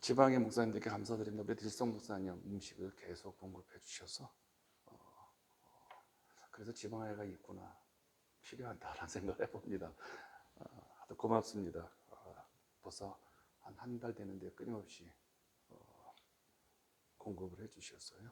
지방의 목사님들께 감사드립니다. 우리 딜성 목사님 음식을 계속 공급해 주셔서 그래서 지방아이가 있구나, 필요하다라는 생각을 해봅니다. 아주 고맙습니다. 벌써 한 달 되는데 끊임없이 공급을 해 주셨어요.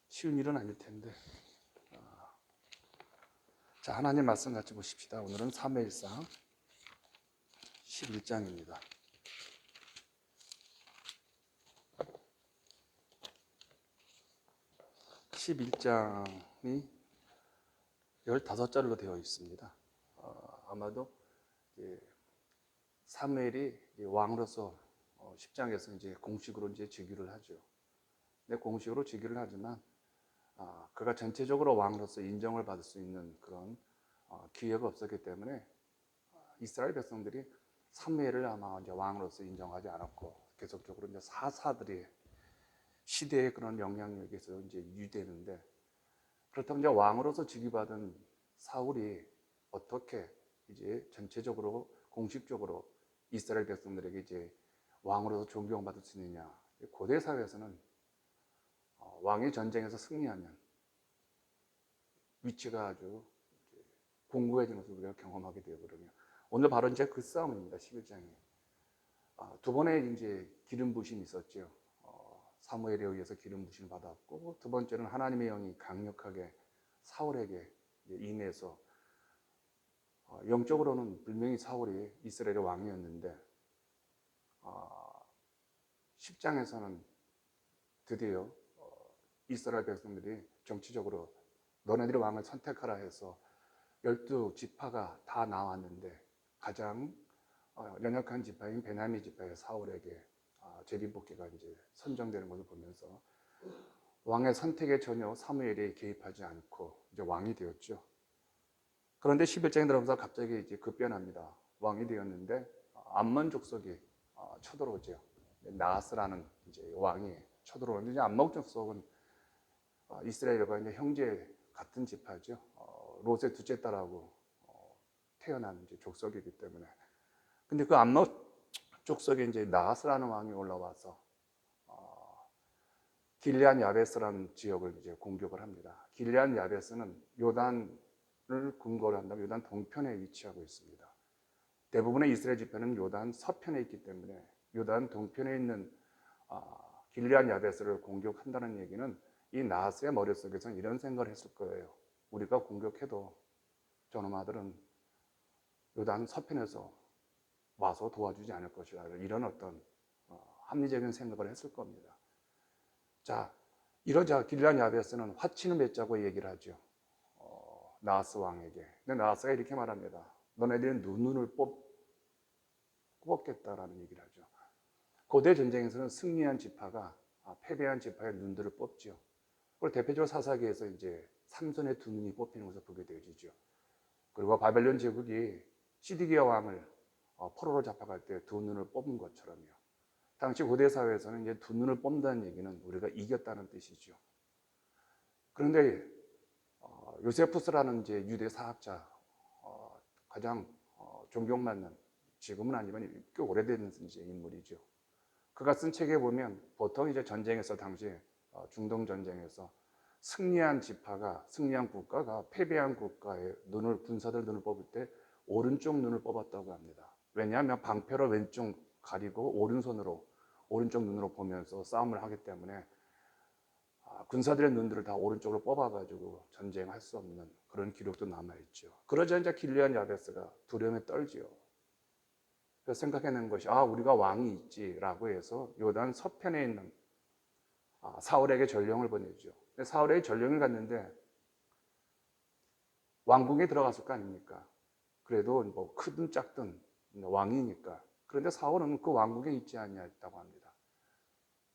쉬운 일은 아닐 텐데. 자, 하나님 말씀 같이 보십시다. 오늘은 사무엘상 11장입니다. 11장이 15절로 되어 있습니다. 아마도 사무엘이 왕으로서 10장에서 이제 공식으로 이제 즉위를 하죠. 근데 공식으로 즉위를 하지만 그가 전체적으로 왕으로서 인정을 받을 수 있는 그런 기회가 없었기 때문에 이스라엘 백성들이 사무엘을 아마 이제 왕으로서 인정하지 않았고 계속적으로 이제 사사들이 시대의 그런 영향력에서 이제 유지되는데, 그렇다면 이제 왕으로서 즉위받은 사울이 어떻게 이제 전체적으로 공식적으로 이스라엘 백성들에게 이제 왕으로서 존경받을 수 있느냐? 고대 사회에서는 왕이 전쟁에서 승리하면 위치가 아주 공고해지는 것을 우리가 경험하게 되거든요. 오늘 바로 이제 그 싸움입니다. 11장에 두 번의 이제 기름 부심이 있었죠. 사무엘에 의해서 기름 부심을 받았고, 두 번째는 하나님의 영이 강력하게 사울에게 임해서 영적으로는 분명히 사울이 이스라엘의 왕이었는데 10장에서는 드디어 이스라엘 백성들이 정치적으로 너네들이 왕을 선택하라 해서 12지파가 다 나왔는데 가장 연약한 지파인 베냐민 지파의 사울에게 제비뽑기가 이제 선정되는 것을 보면서 왕의 선택에 전혀 사무엘이 개입하지 않고 이제 왕이 되었죠. 그런데 11장에 들어가면서 갑자기 이제 급변합니다. 왕이 되었는데 암몬 족속이 쳐들어오죠. 나하스라는 이제 왕이 쳐들어오는데, 이제 암몬 족속은 이스라엘과 이제 형제 같은 지파죠. 롯의 둘째 딸하고 태어난 이제 족속이기 때문에. 근데 그 암몬 족속에 이제 나하스라는 왕이 올라와서 길레앗 야베스라는 지역을 이제 공격을 합니다. 길레앗 야베스는 요단을 근거로 한다면 요단 동편에 위치하고 있습니다. 대부분의 이스라엘 지파는 요단 서편에 있기 때문에 요단 동편에 있는 길레앗 야베스를 공격한다는 얘기는 이 나하스의 머릿속에서는 이런 생각을 했을 거예요. 우리가 공격해도 저놈 아들은 요단 서편에서 와서 도와주지 않을 것이다, 이런 어떤 합리적인 생각을 했을 겁니다. 자, 이러자 길레앗 야베스는 화친을 맺자고 얘기를 하죠. 나하스 왕에게. 근데 나하스가 이렇게 말합니다. 너네들은 눈을 뽑겠다라는 얘기를 하죠. 고대 전쟁에서는 승리한 지파가 패배한 지파의 눈들을 뽑죠. 그리고 대표적으로 사사기에서 이제 삼손의 두 눈이 뽑히는 것을 보게 되어지죠. 그리고 바벨론 제국이 시디기야 왕을 포로로 잡아갈 때 두 눈을 뽑은 것처럼요. 당시 고대 사회에서는 이제 두 눈을 뽑는다는 얘기는 우리가 이겼다는 뜻이죠. 그런데 요세푸스라는 이제 유대 사학자, 가장 존경받는, 지금은 아니지만 꽤 오래된 이제 인물이죠. 그가 쓴 책에 보면 보통 이제 전쟁에서, 당시 중동 전쟁에서 승리한 지파가, 승리한 국가가 패배한 국가의 군사들 눈을 뽑을 때 오른쪽 눈을 뽑았다고 합니다. 왜냐하면 방패로 왼쪽 가리고 오른쪽 눈으로 보면서 싸움을 하기 때문에 군사들의 눈들을 다 오른쪽으로 뽑아가지고 전쟁할 수 없는 그런 기록도 남아있죠. 그러자 이제 길레앗 야베스가 두려움에 떨지요. 그래서 생각해낸 것이 우리가 왕이 있지라고 해서 요단 서편에 있는 사울에게 전령을 보내죠. 사울에게 전령을 갔는데 왕궁에 들어갔을 거 아닙니까? 그래도 뭐 크든 작든 왕이니까. 그런데 사울은 그 왕궁에 있지 않냐했다고 합니다.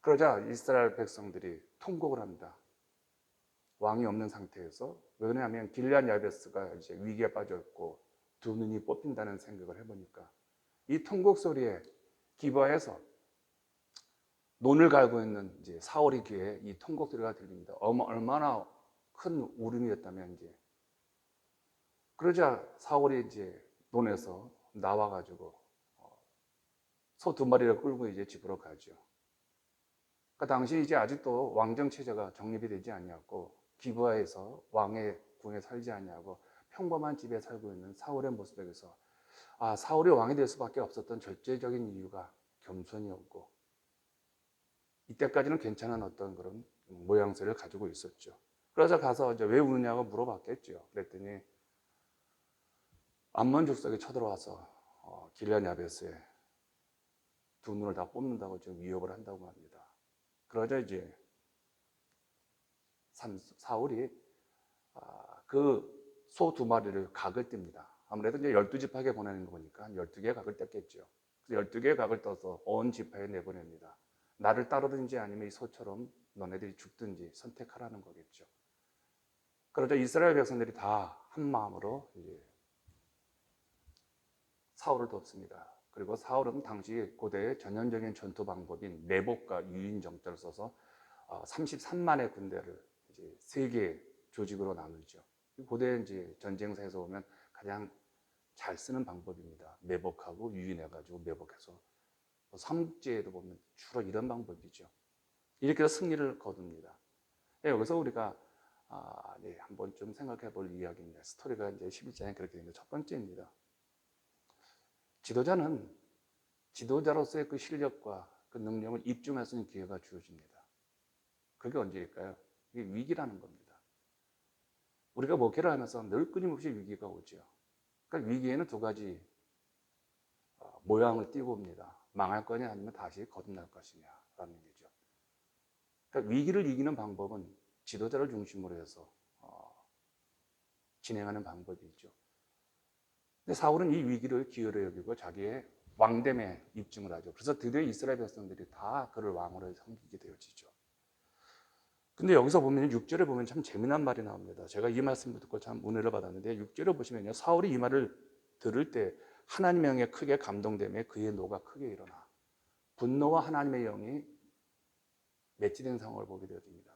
그러자 이스라엘 백성들이 통곡을 합니다. 왕이 없는 상태에서. 왜냐하면 길레앗 야베스가 이제 위기에 빠졌고 두 눈이 뽑힌다는 생각을 해보니까 이 통곡 소리에 기뻐해서 논을 갈고 있는 이제 사울의 귀에 이 통곡 소리가 들립니다. 얼마나 큰 울음이었다면 이제. 그러자 사울이 이제 논에서 나와가지고 소 두 마리를 끌고 이제 집으로 가죠. 그러니까 당시 이제 아직도 왕정 체제가 정립이 되지 아니었고 기브아에서 왕의 궁에 살지 아니하고 평범한 집에 살고 있는 사울의 모습에서 사울이 왕이 될 수밖에 없었던 절대적인 이유가 겸손이었고 이때까지는 괜찮은 어떤 그런 모양새를 가지고 있었죠. 그래서 가서 이제 왜 우느냐고 물어봤겠죠. 그랬더니 암몬 족속이 쳐들어와서 길르앗 야베스에 두 눈을 다 뽑는다고 지금 위협을 한다고 합니다. 그러자 이제 사울이 그 소 두 마리를 각을 띱니다. 아무래도 이제 12지파에 보내는 거 보니까 12개의 각을 뗐겠죠. 그래서 12개의 각을 떠서 온 지파에 내보냅니다. 나를 따르든지 아니면 이 소처럼 너네들이 죽든지 선택하라는 거겠죠. 그러자 이스라엘 백성들이 다 한 마음으로 이제 사울을 돕습니다. 그리고 사울은 당시 고대의 전형적인 전투 방법인 매복과 유인 정자를 써서 33만의 군대를 이제 세 개의 조직으로 나누죠. 고대 이제 전쟁사에서 보면 가장 잘 쓰는 방법입니다. 매복하고 유인해가지고 매복해서 삼국지에도 보면 주로 이런 방법이죠. 이렇게 해서 승리를 거둡니다. 여기서 우리가 한번 좀 생각해 볼 이야기입니다. 스토리가 이제 11장에 그렇게 됩니다. 첫 번째입니다. 지도자는 지도자로서의 그 실력과 그 능력을 입증할 수 있는 기회가 주어집니다. 그게 언제일까요? 이게 위기라는 겁니다. 우리가 목회를 하면서 늘 끊임없이 위기가 오죠. 그러니까 위기에는 두 가지 모양을 띄고 옵니다. 망할 거냐 아니면 다시 거듭날 것이냐라는 얘기죠. 그러니까 위기를 이기는 방법은 지도자를 중심으로 해서 진행하는 방법이죠. 근데 사울은 이 위기를 기회로 여기고 자기의 왕됨에 입증을 하죠. 그래서 드디어 이스라엘 백성들이 다 그를 왕으로 섬기게 되어지죠. 근데 여기서 보면 6절에 보면 참 재미난 말이 나옵니다. 제가 이 말씀을 듣고 참 은혜를 받았는데 6절에 보시면요. 사울이 이 말을 들을 때 하나님의 영에 크게 감동되며 그의 노가 크게 일어나 분노와 하나님의 영이 매치된 상황을 보게 되어집니다.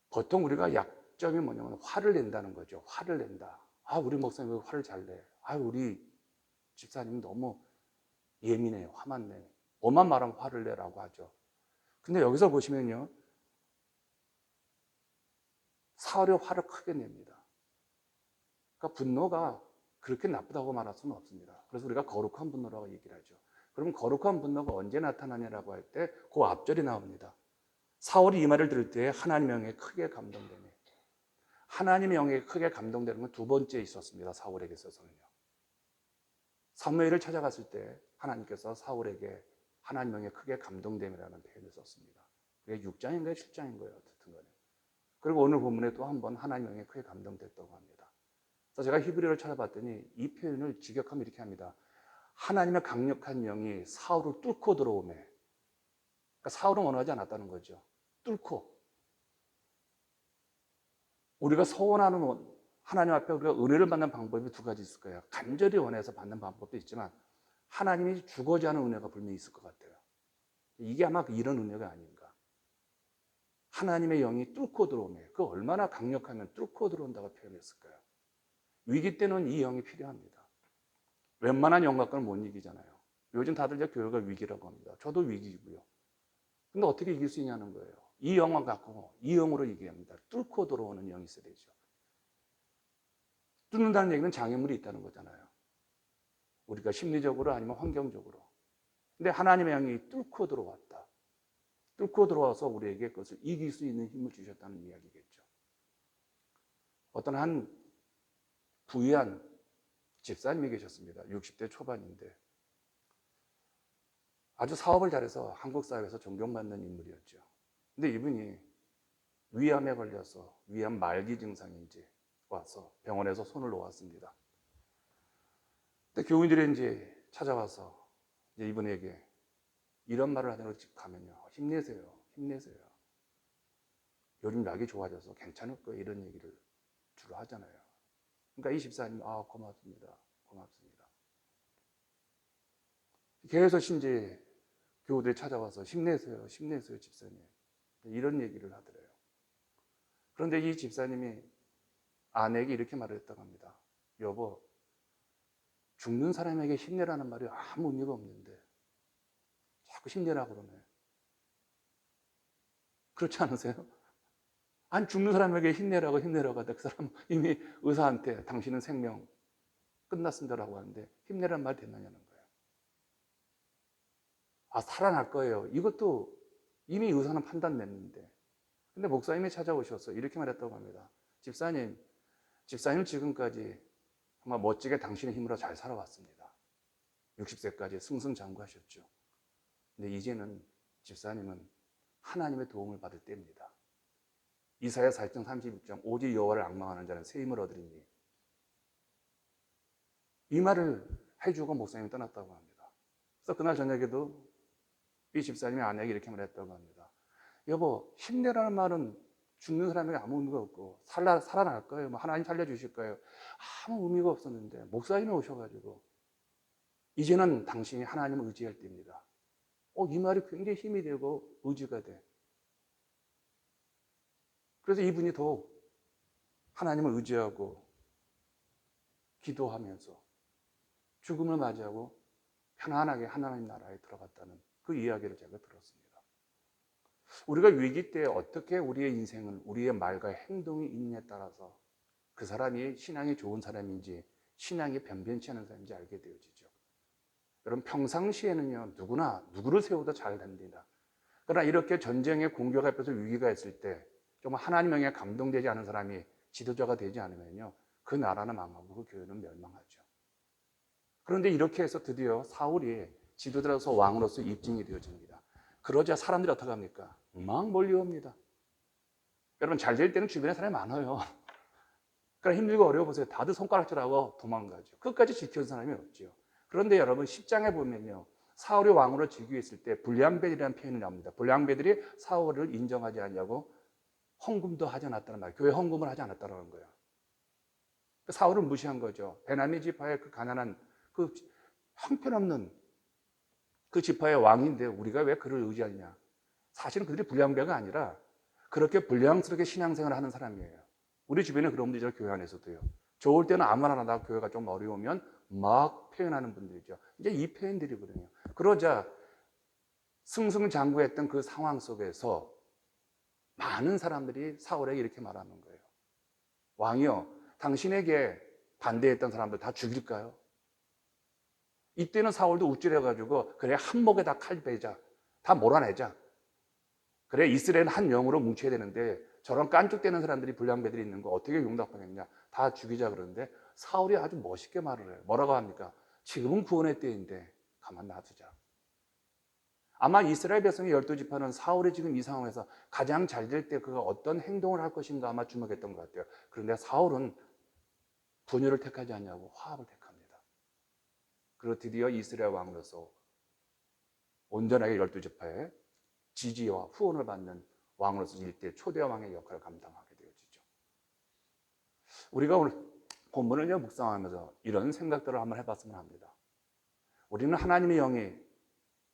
보통 우리가 약점이 뭐냐면 화를 낸다는 거죠. 화를 낸다. 우리 목사님 왜 화를 잘 내? 우리 집사님 너무 예민해요. 화만 내. 뭐만 말하면 화를 내라고 하죠. 근데 여기서 보시면요. 사울이 화를 크게 냅니다. 그러니까 분노가 그렇게 나쁘다고 말할 수는 없습니다. 그래서 우리가 거룩한 분노라고 얘기를 하죠. 그럼 거룩한 분노가 언제 나타나냐라고 할 때 그 앞절이 나옵니다. 사울이 이 말을 들을 때 하나님의 영에 크게 감동되네. 하나님의 영에 크게 감동되는 건 두 번째 있었습니다. 사울에게 있어서는요. 사무엘을 찾아갔을 때 하나님께서 사울에게 하나님의 영에 크게 감동됨이라는 표현을 썼습니다. 그게 6장인가요? 7장인가요? 어쨌든 간에. 그리고 오늘 본문에 또 한 번 하나님의 영에 크게 감동됐다고 합니다. 그래서 제가 히브리어를 찾아봤더니 이 표현을 직역하면 이렇게 합니다. 하나님의 강력한 영이 사울을 뚫고 들어오매. 그러니까 사울은 원하지 않았다는 거죠. 뚫고. 우리가 소원하는 하나님 앞에 우리가 은혜를 받는 방법이 두 가지 있을 거예요. 간절히 원해서 받는 방법도 있지만 하나님이 주고자 하는 은혜가 분명히 있을 것 같아요. 이게 아마 이런 은혜가 아닌가. 하나님의 영이 뚫고 들어오매. 그 얼마나 강력하면 뚫고 들어온다고 표현했을까요? 위기 때는 이 영이 필요합니다. 웬만한 영 갖고는 못 이기잖아요. 요즘 다들 이제 교회가 위기라고 합니다. 저도 위기이고요. 근데 어떻게 이길 수 있냐는 거예요. 이 영만 갖고 이 영으로 이겨야 합니다. 뚫고 들어오는 영이 있어야 되죠. 뚫는다는 얘기는 장애물이 있다는 거잖아요. 우리가 심리적으로 아니면 환경적으로. 근데 하나님의 영이 뚫고 들어왔다. 뚫고 들어와서 우리에게 그것을 이길 수 있는 힘을 주셨다는 이야기겠죠. 어떤 한 부유한 집사님이 계셨습니다. 60대 초반인데 아주 사업을 잘해서 한국 사회에서 존경받는 인물이었죠. 근데 이분이 위암에 걸려서 위암 말기 증상이 이제 와서 병원에서 손을 놓았습니다. 근데 교인들이 이제 찾아와서 이제 이분에게 이런 말을 하더라도 집 가면요. 힘내세요. 힘내세요. 요즘 약이 좋아져서 괜찮을 거예요. 이런 얘기를 주로 하잖아요. 그러니까 이 집사님, 고맙습니다. 고맙습니다. 계속 이제 교우들이 찾아와서 힘내세요. 힘내세요. 집사님. 이런 얘기를 하더래요. 그런데 이 집사님이 아내에게 이렇게 말을 했다고 합니다. 여보, 죽는 사람에게 힘내라는 말이 아무 의미가 없는데 자꾸 힘내라고 그러네. 그렇지 않으세요? 아니, 죽는 사람에게 힘내라고 하다 그 사람 이미 의사한테 당신은 생명 끝났습니다라고 하는데 힘내란 말 됐느냐는 거예요. 아, 살아날 거예요. 이것도 이미 의사는 판단 냈는데. 근데 목사님이 찾아오셔서 이렇게 말했다고 합니다. 집사님 지금까지 정말 멋지게 당신의 힘으로 잘 살아왔습니다. 60세까지 승승장구하셨죠. 근데 이제는 집사님은 하나님의 도움을 받을 때입니다. 이사야 40장 31장 오직 여호와를 앙망하는 자는 새 힘을 얻으리니, 이 말을 해주고 목사님이 떠났다고 합니다. 그래서 그날 저녁에도 이 집사님이 아내에게 이렇게 말했다고 합니다. 여보, 힘내라는 말은 죽는 사람에게 아무 의미가 없고 살아날 거예요. 뭐 하나님 살려주실 거예요. 아무 의미가 없었는데 목사님이 오셔가지고 이제는 당신이 하나님을 의지할 때입니다. 이 말이 굉장히 힘이 되고 의지가 돼. 그래서 이분이 더욱 하나님을 의지하고 기도하면서 죽음을 맞이하고 편안하게 하나님 나라에 들어갔다는 그 이야기를 제가 들었습니다. 우리가 위기 때 어떻게 우리의 인생은 우리의 말과 행동이 있느냐에 따라서 그 사람이 신앙이 좋은 사람인지 신앙이 변변치 않은 사람인지 알게 되어지죠. 여러분, 평상시에는요, 누구나 누구를 세워도 잘 됩니다. 그러나 이렇게 전쟁의 공격 앞에서 위기가 있을 때 정말 하나님에 감동되지 않은 사람이 지도자가 되지 않으면요, 그 나라는 망하고 그 교회는 멸망하죠. 그런데 이렇게 해서 드디어 사울이 지도자로서 왕으로서 입증이 되어집니다. 그러자 사람들이 어떻게 합니까? 막 몰려옵니다. 여러분, 잘 될 때는 주변에 사람이 많아요. 그러니까 힘들고 어려워 보세요. 다들 손가락질하고 도망가죠. 끝까지 지켜준 사람이 없죠. 그런데 여러분, 10장에 보면요, 사울이 왕으로 즉위했을 때 불량배들이라는 표현이 나옵니다. 불량배들이 사울을 인정하지 않냐고 헌금도 하지 않았다는 말, 교회 헌금을 하지 않았다는 거예요. 사울을 무시한 거죠. 베냐민 지파의 그 가난한 그 형편없는 그 지파의 왕인데 우리가 왜 그를 의지하냐? 사실은 그들이 불량배가 아니라 그렇게 불량스럽게 신앙생활을 하는 사람이에요. 우리 주변에 그런 분들이 교회 안에서도요. 좋을 때는 아무나 하다 교회가 좀 어려우면 막 표현하는 분들이죠. 이제 이 표현들이거든요. 그러자 승승장구했던 그 상황 속에서 많은 사람들이 사울에게 이렇게 말하는 거예요. 왕이요, 당신에게 반대했던 사람들 다 죽일까요? 이때는 사울도 우쭐해가지고 그래, 한목에다 칼 베자, 다 몰아내자. 그래, 이스라엘은 한 영으로 뭉쳐야 되는데 저런 깐죽대는 사람들이 불량배들이 있는 거 어떻게 용납하겠냐, 다 죽이자. 그러는데 사울이 아주 멋있게 말을 해요. 뭐라고 합니까? 지금은 구원의 때인데 가만 놔두자. 아마 이스라엘 백성의 12지파는 사울이 지금 이 상황에서 가장 잘 될 때 그가 어떤 행동을 할 것인가 아마 주목했던 것 같아요. 그런데 사울은 분열을 택하지 않냐고 화합을 택합니다. 그리고 드디어 이스라엘 왕으로서 온전하게 12지파의 지지와 후원을 받는 왕으로서 일대 초대 왕의 역할을 감당하게 되어지죠. 우리가 오늘 본문을 묵상하면서 이런 생각들을 한번 해봤으면 합니다. 우리는 하나님의 영이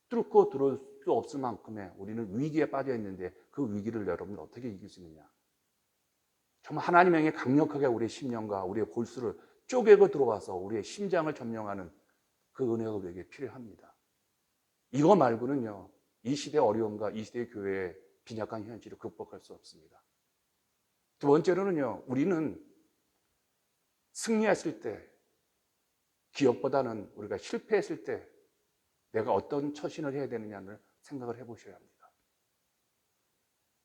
뚫고 들어올 수 없을 만큼의 우리는 위기에 빠져 있는데 그 위기를 여러분 어떻게 이길 수 있느냐? 정말 하나님의 영이 강력하게 우리의 심령과 우리의 골수를 쪼개고 들어와서 우리의 심장을 점령하는 그 은혜가 우리에게 필요합니다. 이거 말고는요, 이 시대의 어려움과 이 시대의 교회의 빈약한 현실을 극복할 수 없습니다. 두 번째로는요, 우리는 승리했을 때, 기업보다는 우리가 실패했을 때 내가 어떤 처신을 해야 되느냐를 생각을 해보셔야 합니다.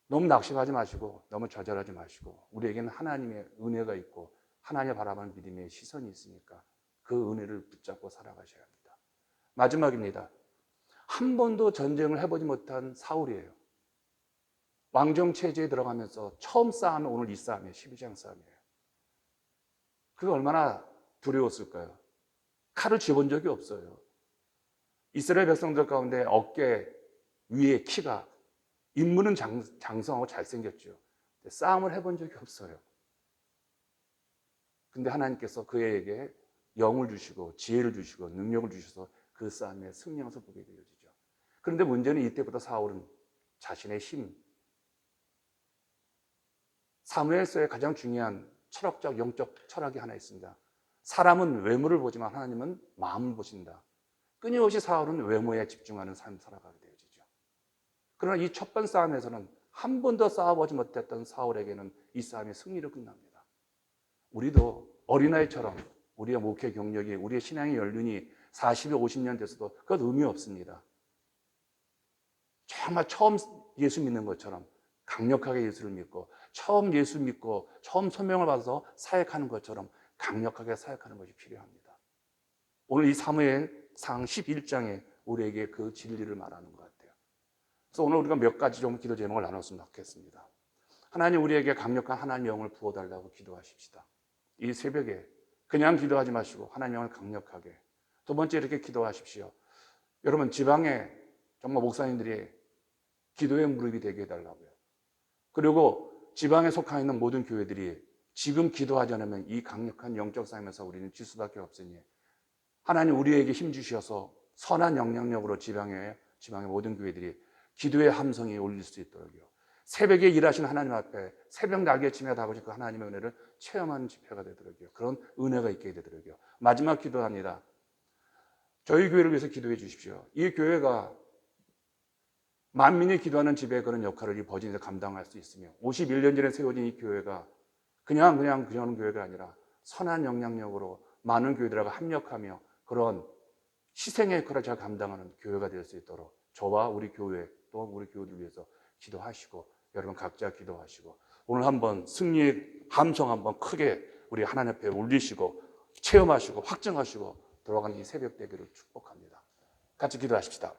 너무 낙심하지 마시고 너무 좌절하지 마시고 우리에게는 하나님의 은혜가 있고 하나님을 바라보는 믿음의 시선이 있으니까 그 은혜를 붙잡고 살아가셔야 합니다. 마지막입니다. 한 번도 전쟁을 해보지 못한 사울이에요. 왕정 체제에 들어가면서 처음 싸움이 오늘 이 싸움이에요. 12장 싸움이에요. 그게 얼마나 두려웠을까요? 칼을 쥐어본 적이 없어요. 이스라엘 백성들 가운데 어깨 위에 키가, 인물은 장성하고 잘생겼죠. 싸움을 해본 적이 없어요. 근데 하나님께서 그에게 영을 주시고 지혜를 주시고 능력을 주셔서 그 싸움에 승리하면서 보게 되어지죠. 그런데 문제는 이때부터 사울은 자신의 힘, 사무엘서의 가장 중요한 철학적, 영적 철학이 하나 있습니다. 사람은 외모를 보지만 하나님은 마음을 보신다. 끊임없이 사울은 외모에 집중하는 삶을 살아가게 되어지죠. 그러나 이 첫 번 싸움에서는 한 번도 싸워보지 못했던 사울에게는 이 싸움이 승리로 끝납니다. 우리도 어린아이처럼 우리의 목회 경력이, 우리의 신앙의 연륜이 40여 50년 됐어도 그것 의미 없습니다. 정말 처음 예수 믿는 것처럼 강력하게 예수를 믿고, 처음 예수 믿고 처음 소명을 받아서 사역하는 것처럼 강력하게 사역하는 것이 필요합니다. 오늘 이 사무엘상 11장에 우리에게 그 진리를 말하는 것 같아요. 그래서 오늘 우리가 몇 가지 좀 기도 제목을 나눴으면 좋겠습니다. 하나님, 우리에게 강력한 하나님 영을 부어달라고 기도하십시다. 이 새벽에 그냥 기도하지 마시고 하나님 영을 강력하게. 두 번째, 이렇게 기도하십시오. 여러분, 지방에 정말 목사님들이 기도의 무릎이 되게 해달라고요. 그리고 지방에 속해 있는 모든 교회들이 지금 기도하지 않으면 이 강력한 영적 싸움에서 우리는 질 수밖에 없으니 하나님, 우리에게 힘 주셔서 선한 영향력으로 지방의 모든 교회들이 기도의 함성이 울릴 수 있도록요. 새벽에 일하신 하나님 앞에 새벽 날개치며 다가오신 그 하나님의 은혜를 체험하는 집회가 되도록요. 그런 은혜가 있게 되도록요. 마지막 기도합니다. 저희 교회를 위해서 기도해 주십시오. 이 교회가 만민이 기도하는 집에 그런 역할을 이 버진에서 감당할 수 있으며 51년 전에 세워진 이 교회가 그냥 교회가 아니라 선한 영향력으로 많은 교회들하고 합력하며 그런 희생의 역할을 잘 감당하는 교회가 될 수 있도록 저와 우리 교회 또 우리 교회들 위해서 기도하시고 여러분 각자 기도하시고 오늘 한번 승리의 함성 한번 크게 우리 하나님 앞에 울리시고 체험하시고 확증하시고 돌아가는 이 새벽 되기를 축복합니다. 같이 기도하십시다.